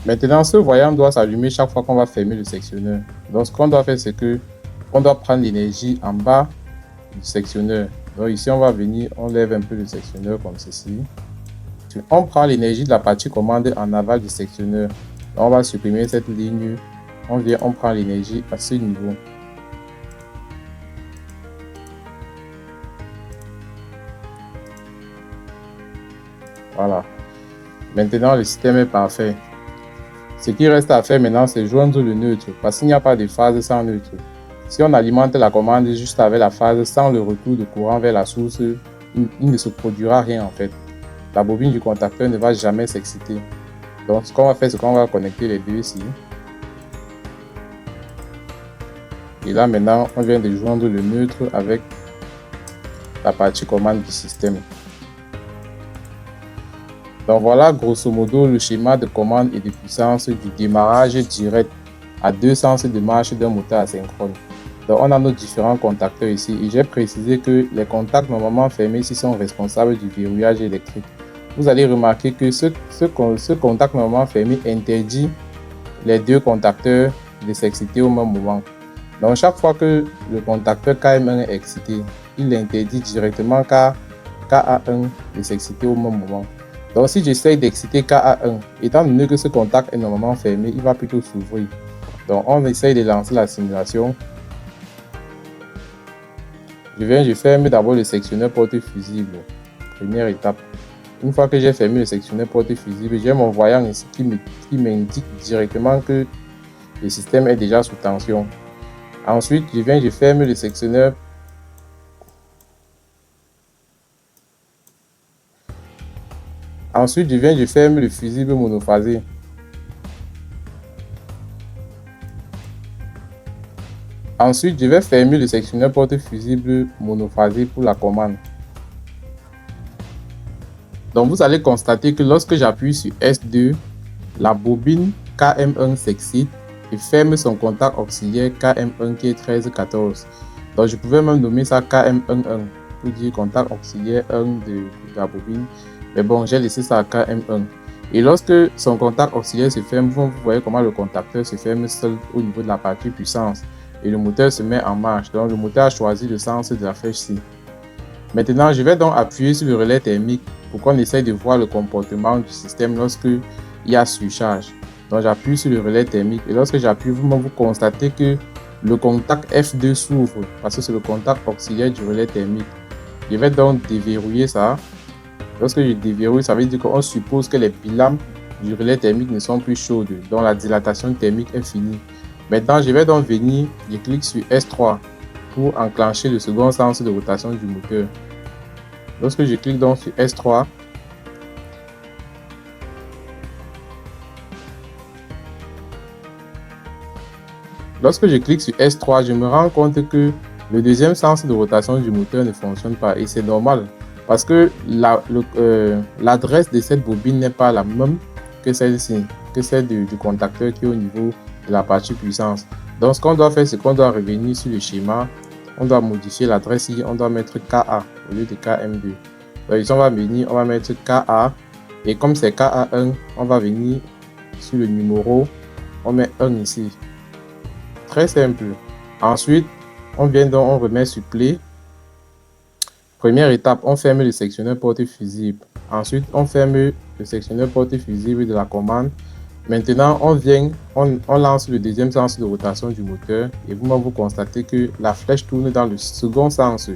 Maintenant, ce voyant doit s'allumer chaque fois qu'on va fermer le sectionneur. Donc, ce qu'on doit faire, c'est que on doit prendre l'énergie en bas du sectionneur. Donc ici, on va venir, on lève un peu le sectionneur comme ceci. On prend l'énergie de la partie commande en aval du sectionneur. Donc, on va supprimer cette ligne. On vient, on prend l'énergie à ce niveau. Voilà. Maintenant, le système est parfait. Ce qui reste à faire maintenant, c'est joindre le neutre, parce qu'il n'y a pas de phase sans neutre. Si on alimente la commande juste avec la phase sans le retour de courant vers la source, il ne se produira rien en fait. La bobine du contacteur ne va jamais s'exciter. Donc ce qu'on va faire, c'est qu'on va connecter les deux ici. Et là maintenant, on vient de joindre le neutre avec la partie commande du système. Donc voilà grosso modo le schéma de commande et de puissance du démarrage direct à deux sens de marche d'un moteur asynchrone. Donc on a nos différents contacteurs ici et j'ai précisé que les contacts normalement fermés ici sont responsables du verrouillage électrique. Vous allez remarquer que ce contact normalement fermé interdit les deux contacteurs de s'exciter au même moment. Donc chaque fois que le contacteur KM1 est excité, il interdit directement KA1 de s'exciter au même moment. Donc si j'essaye d'exciter KA1, étant donné que ce contact est normalement fermé, il va plutôt s'ouvrir. Donc on essaye de lancer la simulation. Je ferme d'abord le sectionneur porte fusible. Première étape. Une fois que j'ai fermé le sectionneur porte fusible, j'ai mon voyant ici qui m'indique directement que le système est déjà sous tension. Ensuite, je ferme le sectionneur. Ensuite, je ferme le fusible monophasé. Ensuite, je vais fermer le sectionneur porte fusible monophasé pour la commande. Donc, vous allez constater que lorsque j'appuie sur S2, la bobine KM1 s'excite et ferme son contact auxiliaire KM1 qui est 1314. Donc, je pouvais même nommer ça KM11 pour dire contact auxiliaire 1 de la bobine. Mais bon, j'ai laissé ça à KM1. Et lorsque son contact auxiliaire se ferme, vous voyez comment le contacteur se ferme seul au niveau de la partie puissance. Et le moteur se met en marche. Donc, le moteur a choisi le sens de la flèche C. Maintenant, je vais donc appuyer sur le relais thermique pour qu'on essaye de voir le comportement du système lorsque il y a surcharge. Donc, j'appuie sur le relais thermique et lorsque j'appuie, vous constatez que le contact F2 s'ouvre parce que c'est le contact auxiliaire du relais thermique. Je vais donc déverrouiller ça. Lorsque je déverrouille, ça veut dire qu'on suppose que les piles du relais thermique ne sont plus chaudes, donc la dilatation thermique est finie. Maintenant, je vais donc venir, je clique sur S3 pour enclencher le second sens de rotation du moteur. Lorsque je clique donc sur S3, je me rends compte que le deuxième sens de rotation du moteur ne fonctionne pas et c'est normal parce que l'adresse de cette bobine n'est pas la même que celle-ci, que celle du contacteur qui est au niveau de la partie puissance. Donc ce qu'on doit faire, c'est qu'on doit revenir sur le schéma. On doit modifier l'adresse ici, on doit mettre KA au lieu de KM2. Donc ici on va venir, on va mettre KA et comme c'est KA1, on va venir sur le numéro, on met 1 ici. Très simple. Ensuite, on vient donc, on remet sur play. Première étape, on ferme le sectionneur porte fusible. Ensuite, on ferme le sectionneur porte fusible de la commande. Maintenant, on lance le deuxième sens de rotation du moteur et vous constatez que la flèche tourne dans le second sens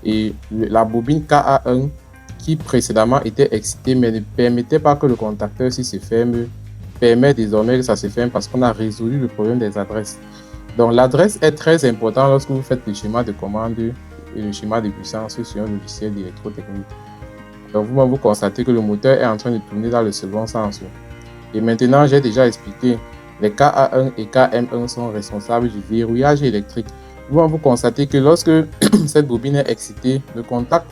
et la bobine KA1 qui précédemment était excitée mais ne permettait pas que le contacteur si se ferme, permet désormais que ça se ferme parce qu'on a résolu le problème des adresses. Donc l'adresse est très importante lorsque vous faites le schéma de commande et le schéma de puissance sur un logiciel d'électrotechnique. Donc vous constatez que le moteur est en train de tourner dans le second sens. Et maintenant, j'ai déjà expliqué, les KA1 et KM1 sont responsables du verrouillage électrique. Vous constatez que lorsque cette bobine est excitée, le contact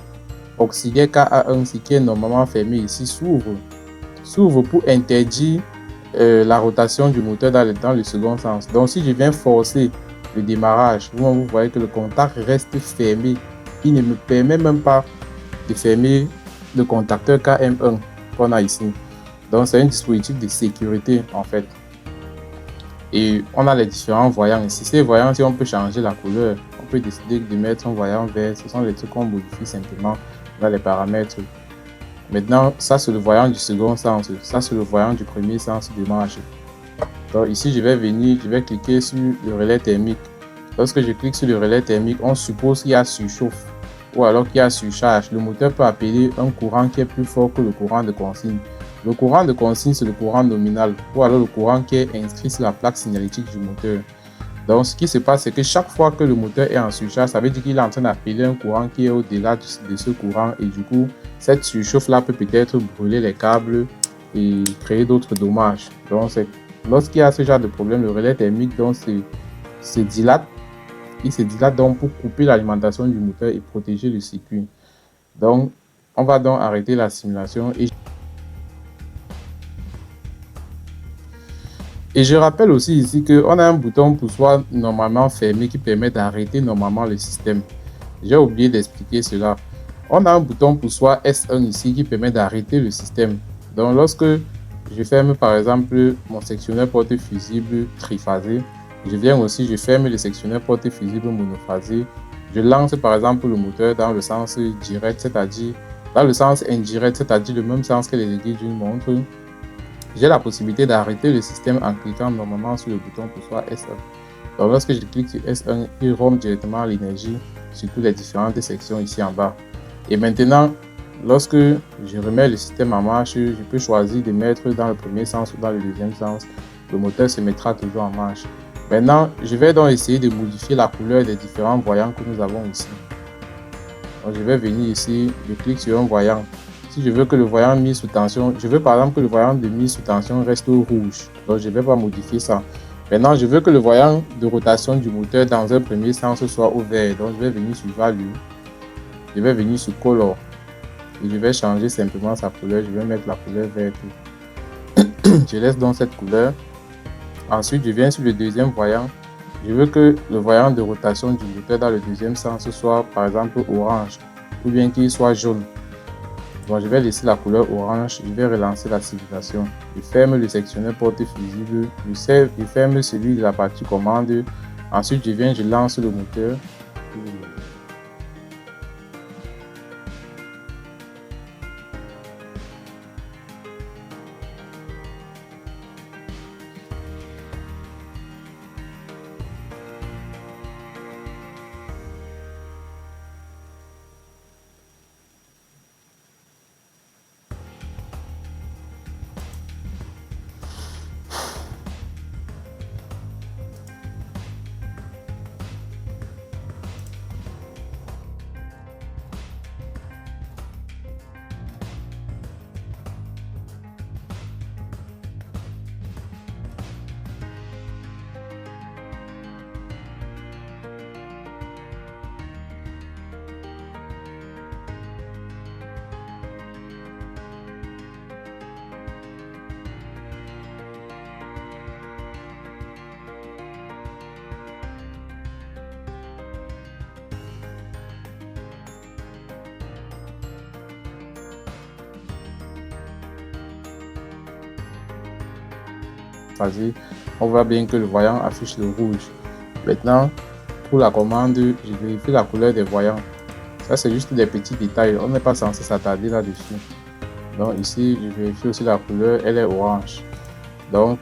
auxiliaire KA1, ce qui est normalement fermé ici, s'ouvre pour interdire la rotation du moteur dans le second sens. Donc si je viens forcer le démarrage, vous voyez que le contact reste fermé. Il ne me permet même pas de fermer le contacteur KM1 qu'on a ici. Donc c'est un dispositif de sécurité en fait. Et on a les différents voyants ici. Ces voyants, si on peut changer la couleur, on peut décider de mettre un voyant vert. Ce sont les trucs qu'on modifie simplement dans les paramètres. Maintenant, ça c'est le voyant du second sens. Ça c'est le voyant du premier sens de marche. Donc ici, je vais cliquer sur le relais thermique. Lorsque je clique sur le relais thermique, on suppose qu'il y a surchauffe ou alors qu'il y a surcharge. Le moteur peut appeler un courant qui est plus fort que le courant de consigne. Le courant de consigne, c'est le courant nominal ou alors le courant qui est inscrit sur la plaque signalétique du moteur. Donc, ce qui se passe, c'est que chaque fois que le moteur est en surcharge, ça veut dire qu'il est en train d'appeler un courant qui est au-delà de ce courant. Et du coup, cette surchauffe-là peut peut-être brûler les câbles et créer d'autres dommages. Donc, lorsqu'il y a ce genre de problème, le relais thermique donc, se dilate. Il se dilate donc pour couper l'alimentation du moteur et protéger le circuit. Donc, on va donc arrêter la simulation. Et je rappelle aussi ici qu'on a un bouton poussoir normalement fermé qui permet d'arrêter normalement le système. J'ai oublié d'expliquer cela. On a un bouton poussoir S1 ici qui permet d'arrêter le système. Donc lorsque je ferme par exemple mon sectionneur porte fusible triphasé, je ferme le sectionneur porte fusible monophasé. Je lance par exemple le moteur dans le sens direct, c'est-à-dire dans le sens indirect, c'est-à-dire le même sens que les aiguilles d'une montre. J'ai la possibilité d'arrêter le système en cliquant normalement sur le bouton poussoir S1. Donc lorsque je clique sur S1, il rompt directement l'énergie sur toutes les différentes sections ici en bas. Et maintenant, lorsque je remets le système en marche, je peux choisir de mettre dans le premier sens ou dans le deuxième sens. Le moteur se mettra toujours en marche. Maintenant, je vais donc essayer de modifier la couleur des différents voyants que nous avons ici. Donc je vais venir ici, je clique sur un voyant. Si je veux que le voyant mis sous tension, je veux par exemple que le voyant de mise sous tension reste au rouge. Donc je ne vais pas modifier ça. Maintenant, je veux que le voyant de rotation du moteur dans un premier sens soit au vert. Donc je vais venir sur Value. Je vais venir sur Color. Et je vais changer simplement sa couleur. Je vais mettre la couleur verte. Je laisse donc cette couleur. Ensuite, je viens sur le deuxième voyant. Je veux que le voyant de rotation du moteur dans le deuxième sens soit par exemple orange. Ou bien qu'il soit jaune. Bon, je vais laisser la couleur orange, je vais relancer la simulation. Je ferme le sectionneur porte fusible, je ferme celui de la partie commande. Ensuite, je lance le moteur. On voit bien que le voyant affiche le rouge. Maintenant, pour la commande, je vérifie la couleur des voyants. Ça, c'est juste des petits détails. On n'est pas censé s'attarder là-dessus. Donc ici, je vérifie aussi la couleur. Elle est orange. Donc,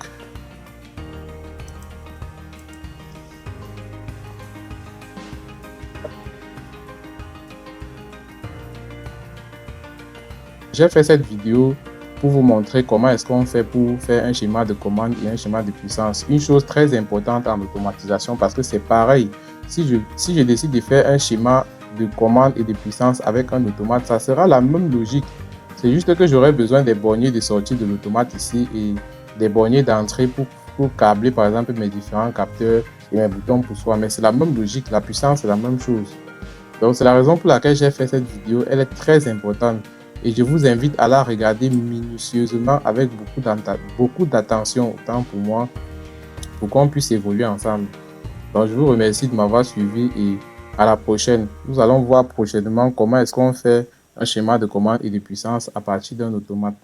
j'ai fait cette vidéo pour vous montrer comment est-ce qu'on fait pour faire un schéma de commande et un schéma de puissance. Une chose très importante en automatisation, parce que c'est pareil. Si je décide de faire un schéma de commande et de puissance avec un automate, ça sera la même logique. C'est juste que j'aurai besoin des borniers de sortie de l'automate ici et des borniers d'entrée pour câbler par exemple mes différents capteurs et mes boutons pour soi. Mais c'est la même logique, la puissance c'est la même chose. Donc c'est la raison pour laquelle j'ai fait cette vidéo. Elle est très importante. Et je vous invite à la regarder minutieusement avec beaucoup d'attention, autant pour moi, pour qu'on puisse évoluer ensemble. Donc je vous remercie de m'avoir suivi et à la prochaine. Nous allons voir prochainement comment est-ce qu'on fait un schéma de commande et de puissance à partir d'un automate.